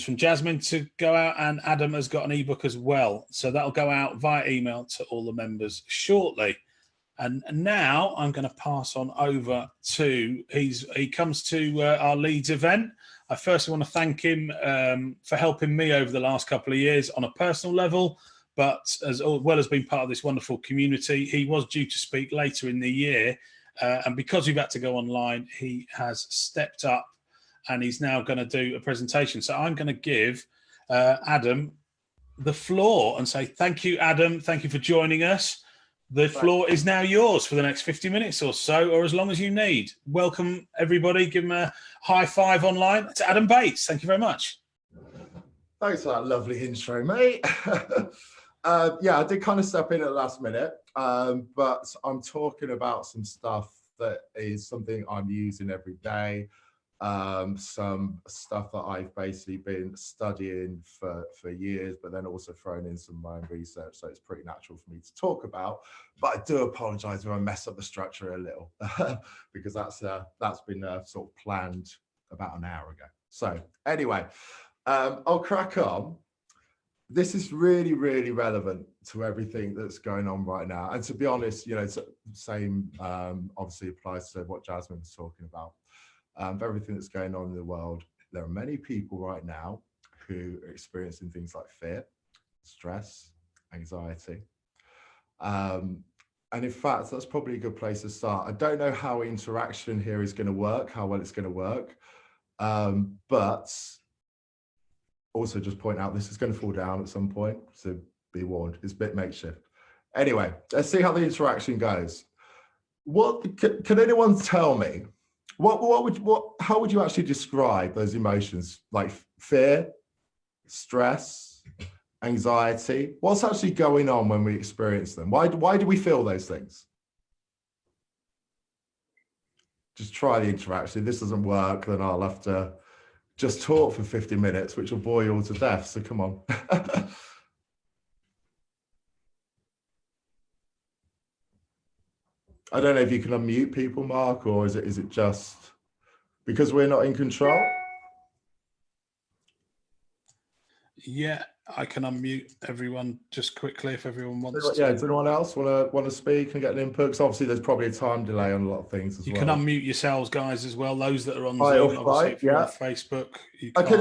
from Jasmine to go out, and Adam has got an ebook as well. So that'll go out via email to all the members shortly. And now I'm going to pass on over to, he comes to our Leeds event. I first want to thank him for helping me over the last couple of years on a personal level, but as well as being part of this wonderful community. He was due to speak later in the year, and because we've had to go online, he has stepped up and he's now going to do a presentation. So I'm going to give Adam the floor and say thank you, Adam. Thank you for joining us. The floor is now yours for the next 50 minutes or so, or as long as you need. Welcome, everybody. Give him a high five online. It's Adam Bates. Thank you very much. Thanks for that lovely intro, mate. Yeah, I did kind of step in at the last minute, but I'm talking about some stuff that is something I'm using every day. Some stuff that I've basically been studying for years, but then also thrown in some of my own research, so it's pretty natural for me to talk about. But I do apologize if I mess up the structure a little, because that's been sort of planned about an hour ago. So anyway, I'll crack on. This is really, really relevant to everything that's going on right now. And to be honest, you know, it's the same obviously applies to what Jasmine was talking about. Everything that's going on in the world, there are many people right now who are experiencing things like fear, stress, anxiety. And in fact, that's probably a good place to start. I don't know how interaction here is going to work, how well it's going to work, but also just point out this is going to fall down at some point, so be warned, it's a bit makeshift. Anyway, let's see how the interaction goes. Can anyone tell me, how would you actually describe those emotions, like fear, stress, anxiety? What's actually going on when we experience them? Why do we feel those things? Just try the interaction. If this doesn't work, then I'll have to just talk for 50 minutes, which will bore you all to death, so come on. I don't know if you can unmute people, Mark, or is it just because we're not in control? Yeah, I can unmute everyone just quickly if everyone wants to. Yeah, does anyone else want to speak and get an input? Because obviously there's probably a time delay on a lot of things as well. You can unmute yourselves, guys, as well. Those that are on Zoom, obviously, if you're on Facebook. Okay,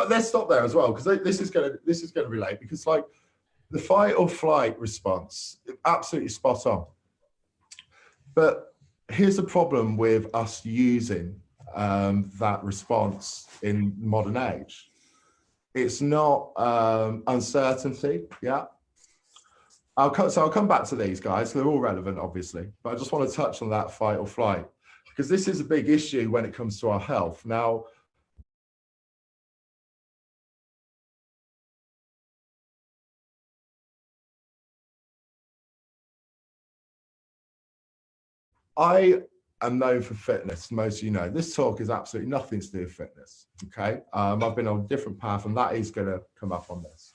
let's stop there as well, because this is going to relate, because like the fight or flight response, absolutely spot on. But here's the problem with us using that response in modern age. It's not uncertainty, yeah. I'll come back to these, guys. They're all relevant, obviously, but I just want to touch on that fight or flight, because this is a big issue when it comes to our health. Now, I am known for fitness. Most of you know this talk is absolutely nothing to do with fitness. Okay, I've been on a different path, and that is going to come up on this.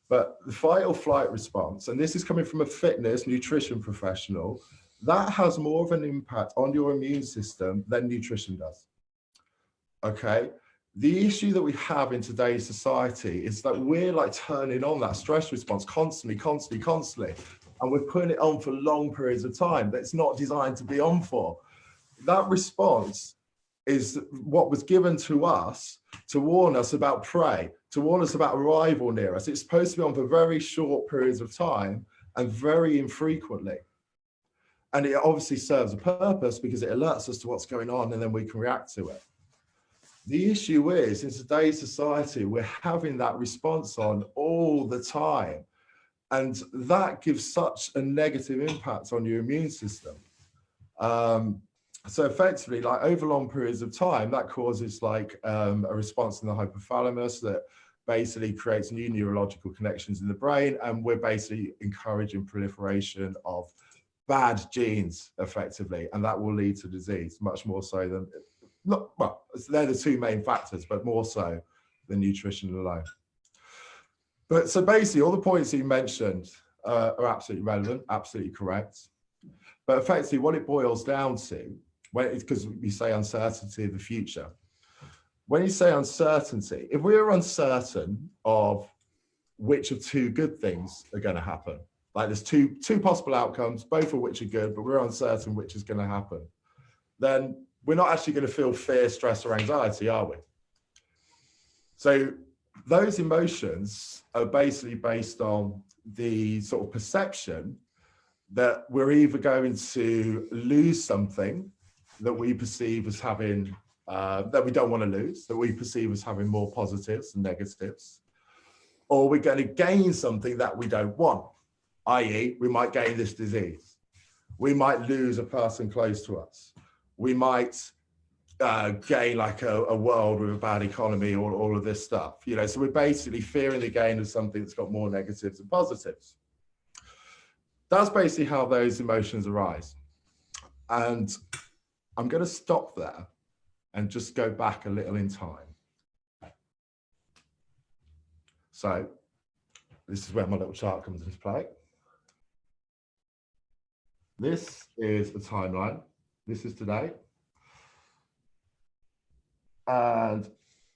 But the fight or flight response, and this is coming from a fitness nutrition professional, that has more of an impact on your immune system than nutrition does. Okay, the issue that we have in today's society is that we're like turning on that stress response constantly, and we're putting it on for long periods of time that's not designed to be on for. That response is what was given to us to warn us about prey, to warn us about arrival near us. It's supposed to be on for very short periods of time and very infrequently. And it obviously serves a purpose because it alerts us to what's going on, and then we can react to it. The issue is, in today's society, we're having that response on all the time. And that gives such a negative impact on your immune system. So effectively, like over long periods of time, that causes like a response in the hypothalamus that basically creates new neurological connections in the brain. And we're basically encouraging proliferation of bad genes effectively. And that will lead to disease, much more so than, well, they're the two main factors, but more so than nutrition alone. But so basically, all the points that you mentioned are absolutely relevant, absolutely correct. But effectively, what it boils down to, because we say uncertainty of the future, when you say uncertainty, if we're uncertain of which of two good things are going to happen, like there's two possible outcomes, both of which are good, but we're uncertain which is going to happen, then we're not actually going to feel fear, stress, or anxiety, are we? So those emotions are basically based on the sort of perception that we're either going to lose something that we perceive as having, that we don't want to lose, that we perceive as having more positives than negatives, or we're going to gain something that we don't want, i.e. we might gain this disease. We might lose a person close to us. We might gain like a world with a bad economy, or all of this stuff. You know, so we're basically fearing the gain of something that's got more negatives than positives. That's basically how those emotions arise. And I'm going to stop there and just go back a little in time. So this is where my little chart comes into play. This is a timeline. This is today. And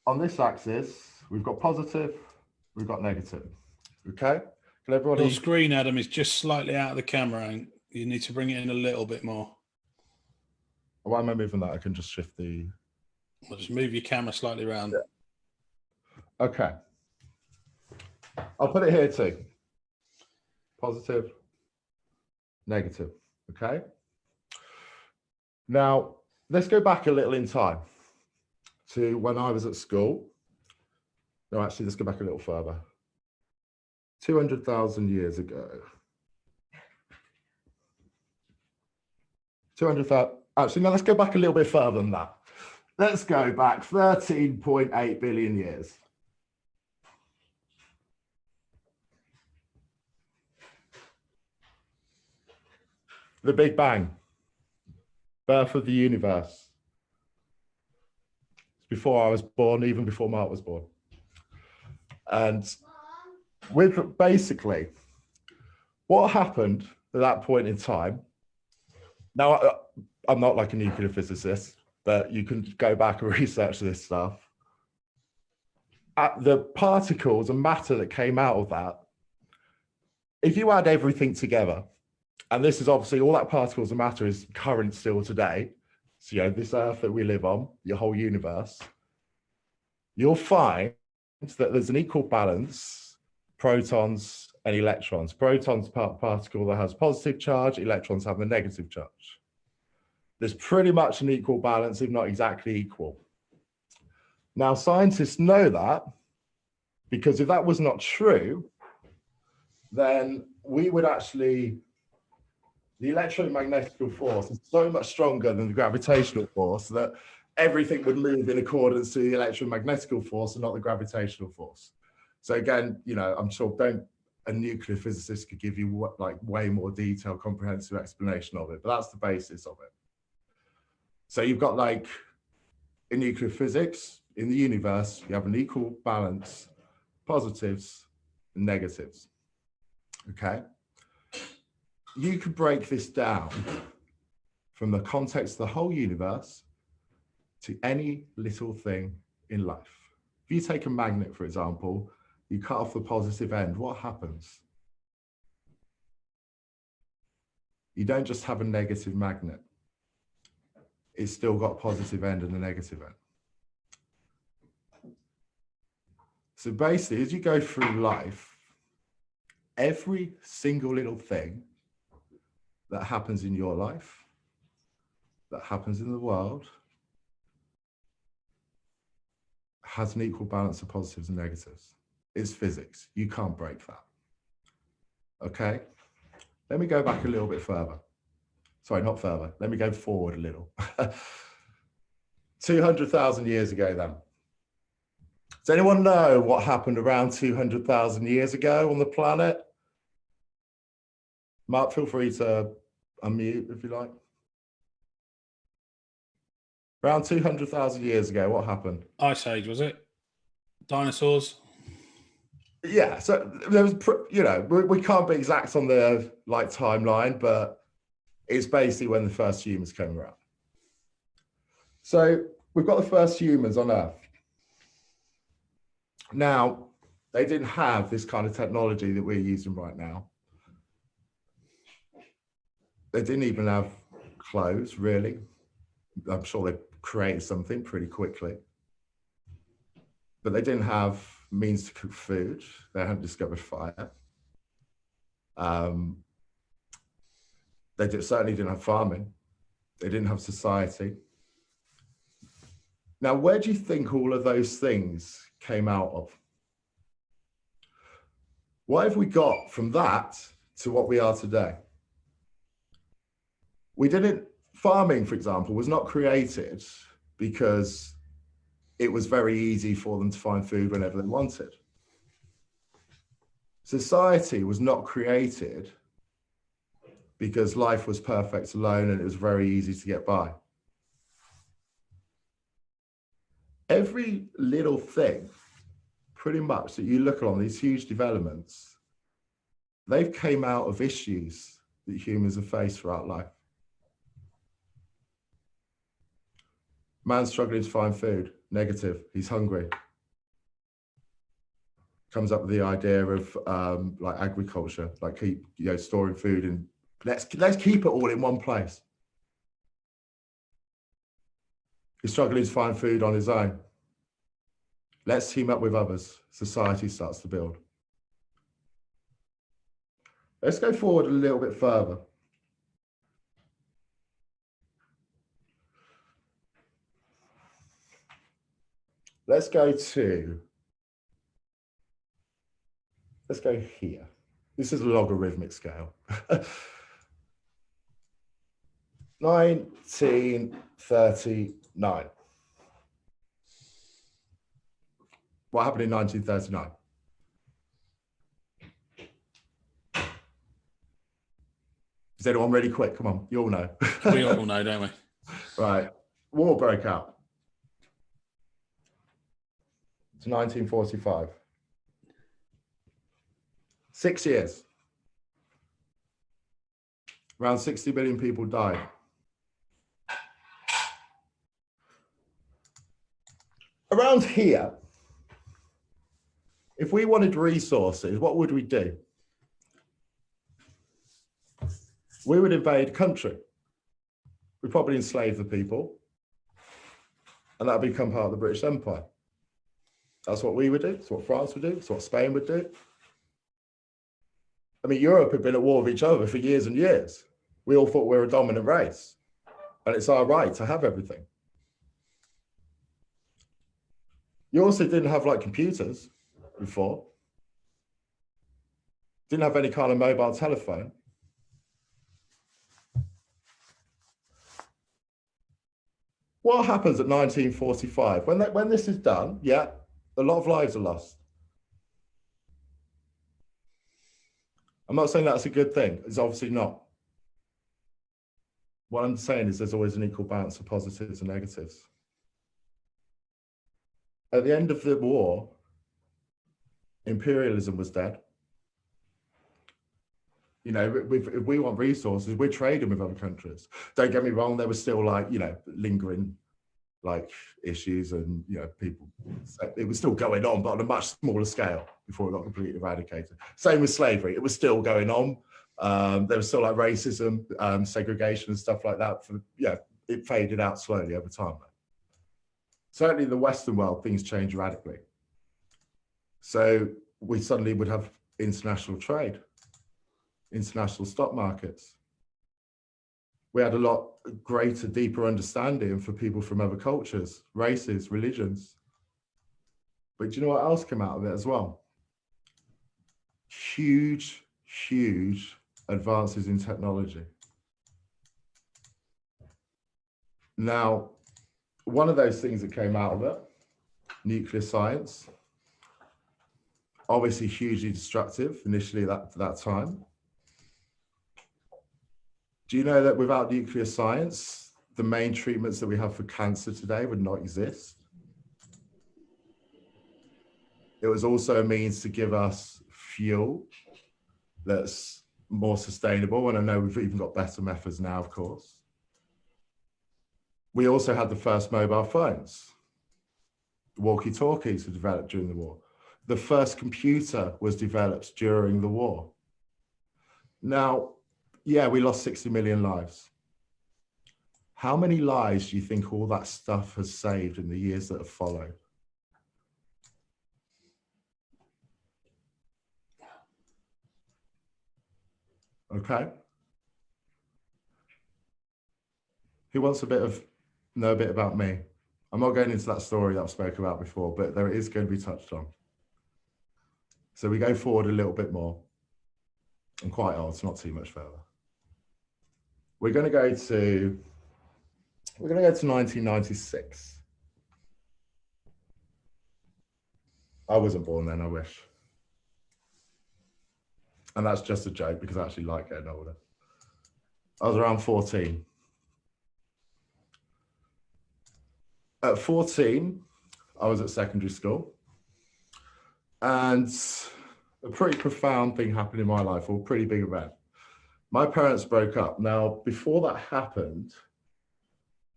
on this axis, we've got positive, we've got negative. Okay? Can everybody... Your screen, Adam, is just slightly out of the camera, and you need to bring it in a little bit more. Why am I moving that? I can just shift the... Well, just move your camera slightly around. Yeah. Okay. I'll put it here too. Positive, negative. Okay? Now, let's go back a little in time to when I was at school. No, actually, let's go back a little further. 200,000 years ago. 200,000, actually, no, let's go back a little bit further than that. Let's go back 13.8 billion years. The Big Bang, birth of the universe. It's before I was born, even before Mark was born. And with basically what happened at that point in time. Now, I'm not like a nuclear physicist, but you can go back and research this stuff. The particles and matter that came out of that, if you add everything together, and this is obviously all that particles and matter is current still today. So, you know, this Earth that we live on, your whole universe, you'll find that there's an equal balance, protons and electrons. Protons are a particle that has positive charge, electrons have a negative charge. There's pretty much an equal balance, if not exactly equal. Now, scientists know that because if that was not true, then we would actually, the electromagnetic force is so much stronger than the gravitational force that everything would move in accordance to the electromagnetic force and not the gravitational force. So again, you know, I'm sure a nuclear physicist could give you like way more detailed, comprehensive explanation of it, but that's the basis of it. So you've got like in nuclear physics, in the universe, you have an equal balance, positives and negatives. Okay. You could break this down from the context of the whole universe to any little thing in life. If you take a magnet, for example, you cut off the positive end, what happens? You don't just have a negative magnet. It's still got a positive end and a negative end. So basically, as you go through life, every single little thing that happens in your life, that happens in the world, has an equal balance of positives and negatives. It's physics. You can't break that. Okay? Let me go back a little bit further. Sorry, not further. Let me go forward a little. 200,000 years ago then. Does anyone know what happened around 200,000 years ago on the planet? Mark, feel free to unmute if you like. Around 200,000 years ago, what happened? Ice Age, was it? Dinosaurs? Yeah, so there was, you know, we can't be exact on the like timeline, but it's basically when the first humans came around. So we've got the first humans on Earth. Now, they didn't have this kind of technology that we're using right now. They didn't even have clothes, really. I'm sure they created something pretty quickly. But they didn't have means to cook food. They hadn't discovered fire. They certainly didn't have farming. They didn't have society. Now, where do you think all of those things came out of? What have we got from that to what we are today? Farming, for example, was not created because it was very easy for them to find food whenever they wanted. Society was not created because life was perfect alone and it was very easy to get by. Every little thing, pretty much, that you look on these huge developments, they've came out of issues that humans have faced throughout life. Man struggling to find food, negative, he's hungry. Comes up with the idea of like agriculture, like storing food and let's keep it all in one place. He's struggling to find food on his own. Let's team up with others. Society starts to build. Let's go forward a little bit further. Let's go here. This is a logarithmic scale. 1939. What happened in 1939? Is anyone really quick? Come on, you all know. We all know, don't we? Right. War broke out. It's 1945. 6 years. Around 60 million people died. Around here, if we wanted resources, what would we do? We would invade a country. We'd probably enslave the people, and that would become part of the British Empire. That's what we would do. That's what France would do. That's what Spain would do. I mean, Europe had been at war with each other for years and years. We all thought we were a dominant race, and it's our right to have everything. You also didn't have like computers before. Didn't have any kind of mobile telephone. What happens at 1945? When this is done, yeah, a lot of lives are lost. I'm not saying that's a good thing. It's obviously not. What I'm saying is there's always an equal balance of positives and negatives. At the end of the war, imperialism was dead. You know, if we want resources, we're trading with other countries. Don't get me wrong, there was still like, you know, lingering like issues and, you know, people, it was still going on, but on a much smaller scale before it got completely eradicated. Same with slavery, it was still going on. There was still like racism, segregation and stuff like that. It faded out slowly over time. Certainly in the Western world, things changed radically. So we suddenly would have international trade, international stock markets. We had a lot greater, deeper understanding for people from other cultures, races, religions. But do you know what else came out of it as well? Huge, huge advances in technology. Now, one of those things that came out of it, nuclear science, obviously hugely destructive initially at that time. Do you know that without nuclear science, the main treatments that we have for cancer today would not exist? It was also a means to give us fuel that's more sustainable. And I know we've even got better methods now, of course. We also had the first mobile phones. Walkie-talkies were developed during the war. the first computer was developed during the war. Now, yeah, we lost 60 million lives. How many lives do you think all that stuff has saved in the years that have followed? Okay. Who wants know a bit about me? I'm not going into that story that I've spoken about before, but there is going to be touched on. So we go forward a little bit more. I'm quite old, so not too much further. We're going to go to 1996. I wasn't born then, I wish. And that's just a joke because I actually like getting older. I was around 14. At 14, I was at secondary school. And a pretty profound thing happened in my life, or a pretty big event. My parents broke up. Now, before that happened,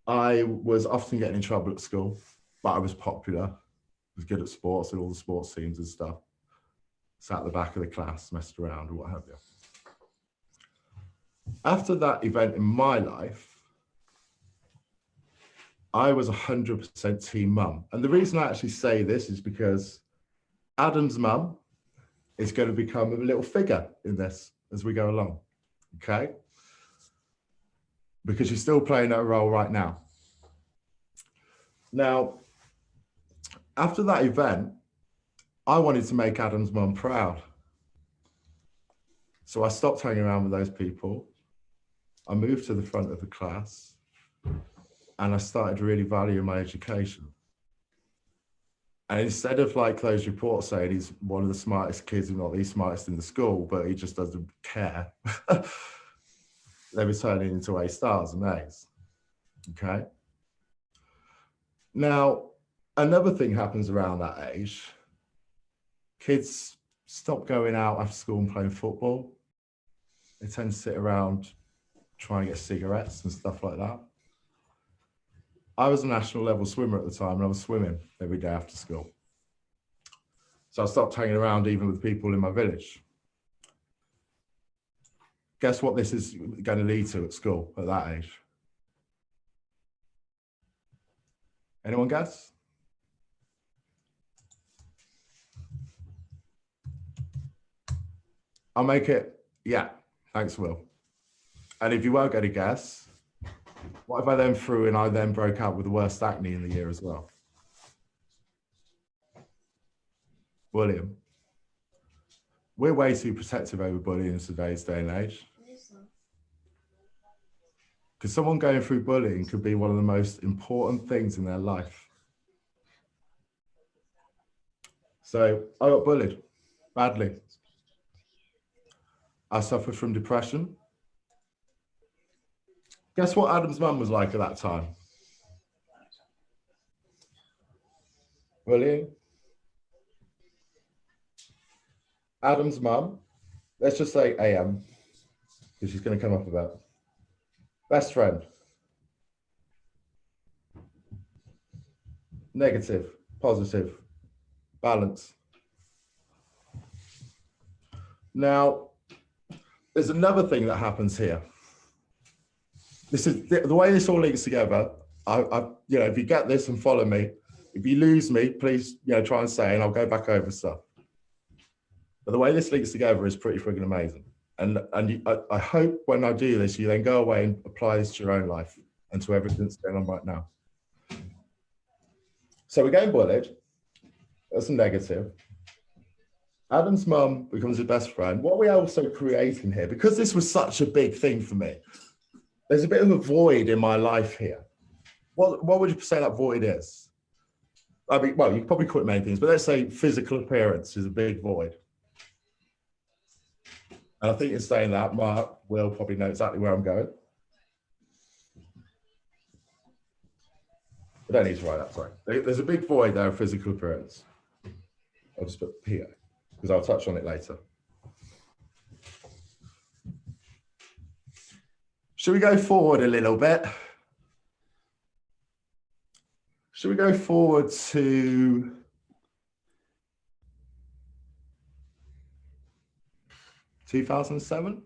I was often getting in trouble at school, but I was popular. I was good at sports and all the sports teams and stuff. Sat at the back of the class, messed around or what have you. After that event in my life, I was 100% team mum. And the reason I actually say this is because Adam's mum is going to become a little figure in this as we go along, okay? Because she's still playing that role right now. Now, after that event, I wanted to make Adam's mum proud. So I stopped hanging around with those people. I moved to the front of the class and I started really valuing my education. And instead of like those reports saying he's one of the smartest kids, not the smartest in the school, but he just doesn't care, they were turning into A stars and A's, okay? Now, another thing happens around that age. Kids stop going out after school and playing football. They tend to sit around trying to get cigarettes and stuff like that. I was a national level swimmer at the time and I was swimming every day after school. So I stopped hanging around even with people in my village. Guess what this is going to lead to at school at that age? Anyone guess? I'll make it, yeah, thanks, Will. And if you weren't going to guess, what if I then threw in, I then broke out with the worst acne in the year as well? William. We're way too protective over bullying in today's day and age. Because someone going through bullying could be one of the most important things in their life. So I got bullied badly. I suffered from depression. Guess what Adam's mum was like at that time? William? Adam's mum, let's just say AM, because she's going to come up about. Best friend. Negative, positive, balance. Now, there's another thing that happens here. This is the way this all links together. You know, if you get this and follow me, if you lose me, please, you know, try and say, and I'll go back over stuff. But the way this links together is pretty friggin' amazing. And I hope when I do this, you then go away and apply this to your own life and to everything that's going on right now. So we're getting bullied. That's a negative. Adam's mum becomes his best friend. What are we also creating here? Because this was such a big thing for me, there's a bit of a void in my life here. What would you say that void is? I mean, well, you could probably call it many things, but let's say physical appearance is a big void. And I think in saying that, Mark will probably know exactly where I'm going. I don't need to write that, sorry. There's a big void there of physical appearance. I'll just put here, because I'll touch on it later. Should we go forward a little bit? Should we go forward to 2007.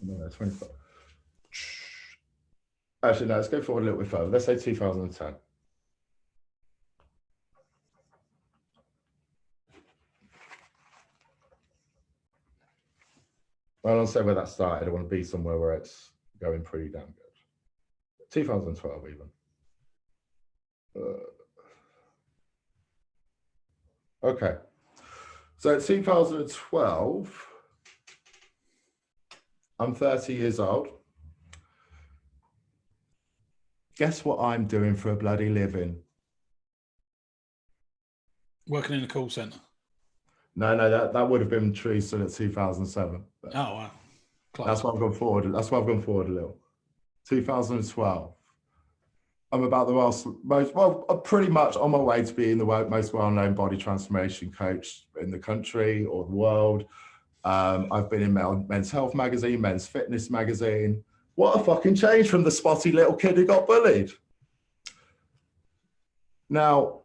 No, 25. Actually, no, let's go forward a little bit further. Let's say 2010. I don't say where that started. I want to be somewhere where it's going pretty damn good. 2012 even. Okay. So 2012, I'm 30 years old. Guess what I'm doing for a bloody living? Working in a call centre. No, that would have been true still at 2007. Oh, wow. Close. That's why I've gone forward. That's why I've gone forward a little. 2012. I'm about the pretty much on my way to being the most well-known body transformation coach in the country or the world. I've been in Men's Health magazine, Men's Fitness magazine. What a fucking change from the spotty little kid who got bullied. Now,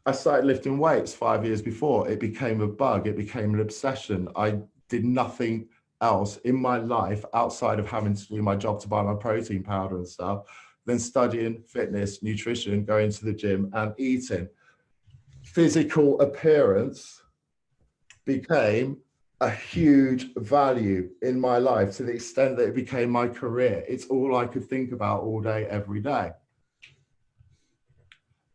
I started lifting weights 5 years before. It became a bug. It became an obsession. I did nothing else in my life outside of having to do my job to buy my protein powder and stuff, than studying fitness, nutrition, going to the gym and eating. Physical appearance became a huge value in my life to the extent that it became my career. It's all I could think about all day, every day.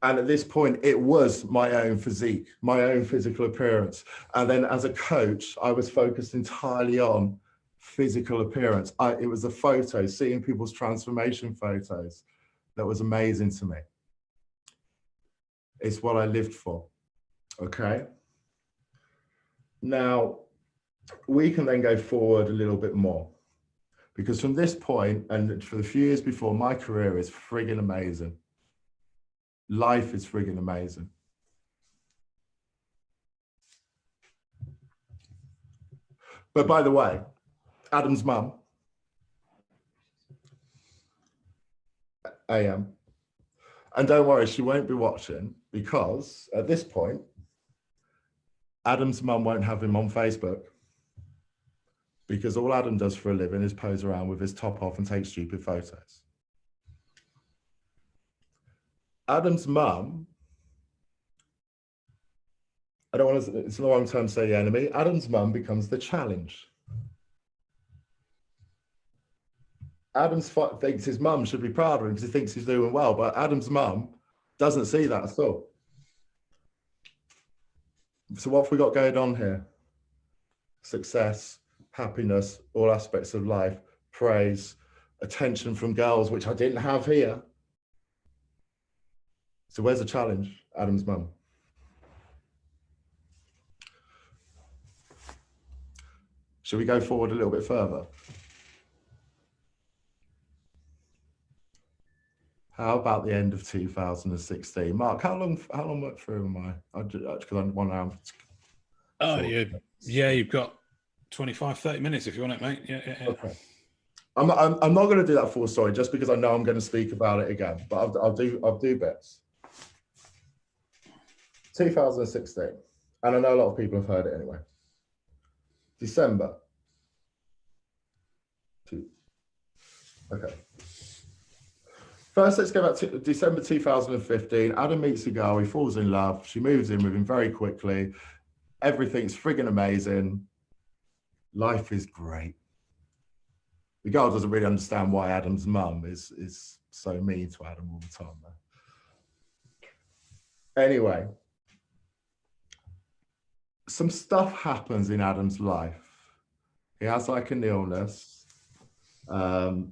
And at this point, it was my own physique, my own physical appearance. And then as a coach, I was focused entirely on physical appearance. It was the photos, seeing people's transformation photos, that was amazing to me. It's what I lived for, okay? Now, we can then go forward a little bit more, because from this point and for the few years before, my career is friggin' amazing. Life is friggin' amazing. But by the way, Adam's mum, AM, and don't worry, she won't be watching, because at this point, Adam's mum won't have him on Facebook, because all Adam does for a living is pose around with his top off and take stupid photos. Adam's mum, I don't want to, it's the wrong term to say the enemy, Adam's mum becomes the challenge. Adam thinks his mum should be proud of him because he thinks he's doing well, but Adam's mum doesn't see that at all. So what have we got going on here? Success, happiness, all aspects of life, praise, attention from girls, which I didn't have here. So where's the challenge? Adam's mum. Should we go forward a little bit further? How about the end of 2016? Mark, how long through am I? Because I'm 1 hour. Oh, yeah, you've got 25, 30 minutes if you want it, mate. Yeah. Okay. I'm not going to do that full story just because I know I'm going to speak about it again, but I'll do bits. 2016, and I know a lot of people have heard it anyway. December. Okay. First, let's go back to December 2015. Adam meets a girl, he falls in love. She moves in with him very quickly. Everything's friggin' amazing. Life is great. The girl doesn't really understand why Adam's mum is so mean to Adam all the time, though. Anyway, some stuff happens in Adam's life. He has like an illness.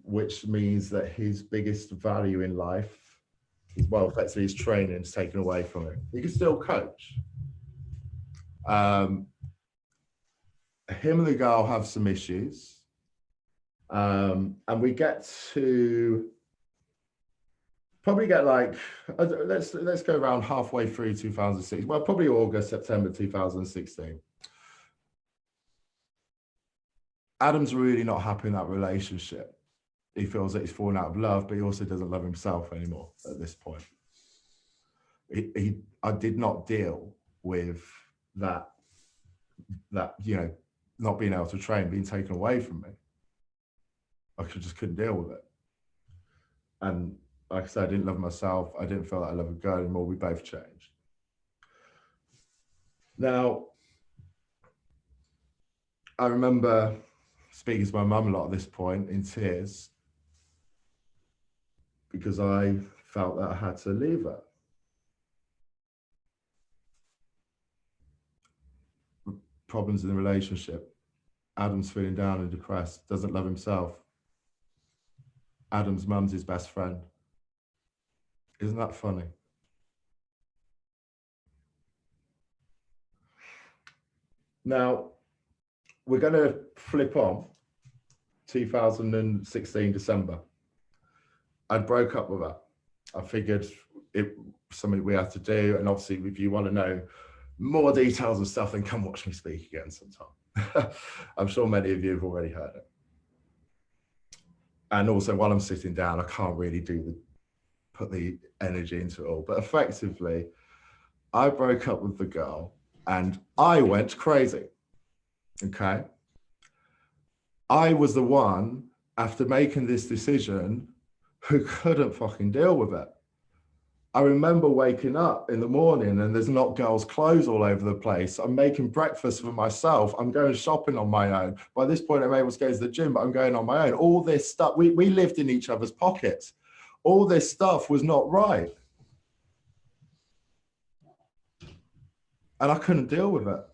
Which means that his biggest value in life, well, effectively his training is taken away from him. He can still coach. Him and the girl have some issues. And we get to probably get like, let's go around halfway through 2016. Well, probably August, September 2016. Adam's really not happy in that relationship. He feels that he's fallen out of love, but he also doesn't love himself anymore at this point. I did not deal with that, you know, not being able to train, being taken away from me. I just couldn't deal with it. And like I said, I didn't love myself. I didn't feel that I loved a girl anymore. We both changed. Now, I remember speaking to my mum a lot at this point in tears because I felt that I had to leave her. Problems in the relationship. Adam's feeling down and depressed, doesn't love himself. Adam's mum's his best friend. Isn't that funny? Now, we're going to flip on 2016 December. I broke up with her. I figured it was something we had to do. And obviously, if you want to know more details and stuff, then come watch me speak again sometime. I'm sure many of you have already heard it. And also, while I'm sitting down, I can't really put the energy into it all. But effectively, I broke up with the girl and I went crazy. Okay. I was the one, after making this decision, who couldn't fucking deal with it. I remember waking up in the morning and there's not girls' clothes all over the place. I'm making breakfast for myself. I'm going shopping on my own. By this point, I'm able to go to the gym, but I'm going on my own. All this stuff, we lived in each other's pockets. All this stuff was not right. And I couldn't deal with it.